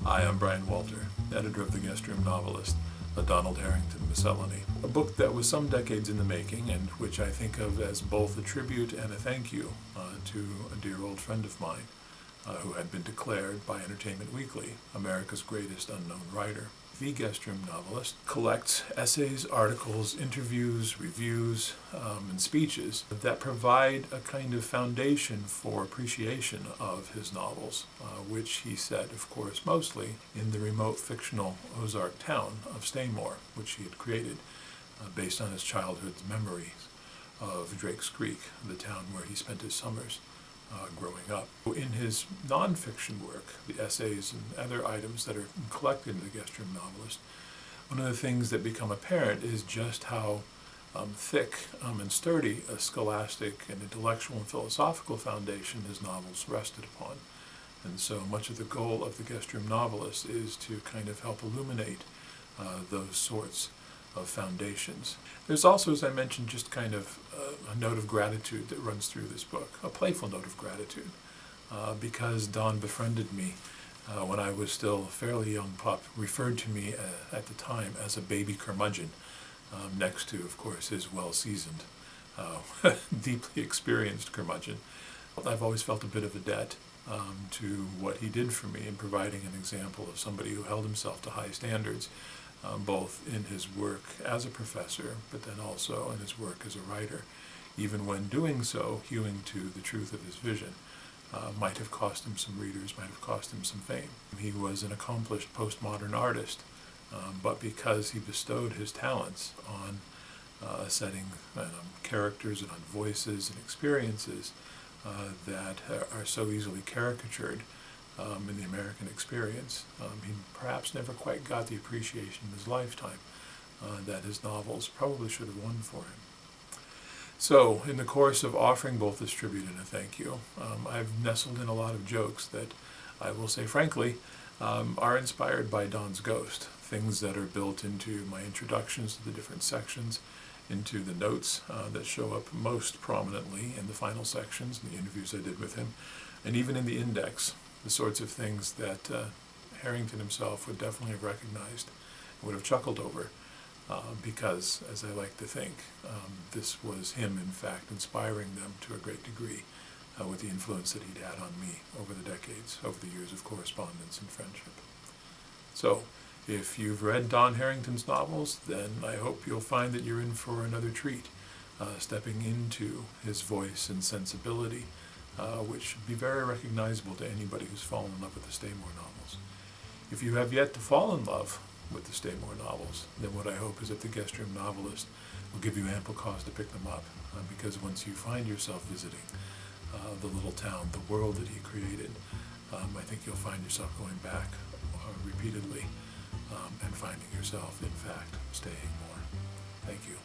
Hi, I'm Brian Walter, editor of the Guestroom Novelist, a Donald Harrington miscellany, a book that was some decades in the making and which I think of as both a tribute and a thank you to a dear old friend of mine who had been declared by Entertainment Weekly America's greatest unknown writer. The Guestroom Novelist collects essays, articles, interviews, reviews, and speeches that provide a kind of foundation for appreciation of his novels, which he set, of course, mostly in the remote fictional Ozark town of Staymore, which he had created based on his childhood memories of Drake's Creek, the town where he spent his summers growing up. In his nonfiction work, the essays and other items that are collected in the Guestroom Novelist, one of the things that become apparent is just how thick and sturdy a scholastic and intellectual and philosophical foundation his novels rested upon. And so much of the goal of the Guestroom Novelist is to kind of help illuminate those sorts of foundations. There's also, as I mentioned, just kind of a note of gratitude that runs through this book, a playful note of gratitude, because Don befriended me when I was still a fairly young pup, referred to me at the time as a baby curmudgeon, next to, of course, his well-seasoned, deeply experienced curmudgeon. I've always felt a bit of a debt to what he did for me in providing an example of somebody who held himself to high standards, both in his work as a professor, but then also in his work as a writer, even when doing so, hewing to the truth of his vision. Might have cost him some readers, might have cost him some fame. He was an accomplished postmodern artist, but because he bestowed his talents on setting characters and on voices and experiences that are so easily caricatured in the American experience, he perhaps never quite got the appreciation in his lifetime that his novels probably should have won for him. So, in the course of offering both this tribute and a thank you, I've nestled in a lot of jokes that I will say frankly are inspired by Don's ghost, things that are built into my introductions to the different sections, into the notes that show up most prominently in the final sections, in the interviews I did with him, and even in the index, the sorts of things that Harrington himself would definitely have recognized and would have chuckled over, because, as I like to think, this was him, in fact, inspiring them to a great degree with the influence that he'd had on me over the decades, over the years of correspondence and friendship. So, if you've read Don Harrington's novels, then I hope you'll find that you're in for another treat, stepping into his voice and sensibility, which should be very recognizable to anybody who's fallen in love with the Staymore novels. If you have yet to fall in love with the Staymore novels, then what I hope is that the Guestroom Novelist will give you ample cause to pick them up, because once you find yourself visiting the little town, the world that he created, I think you'll find yourself going back repeatedly and finding yourself, in fact, staying more. Thank you.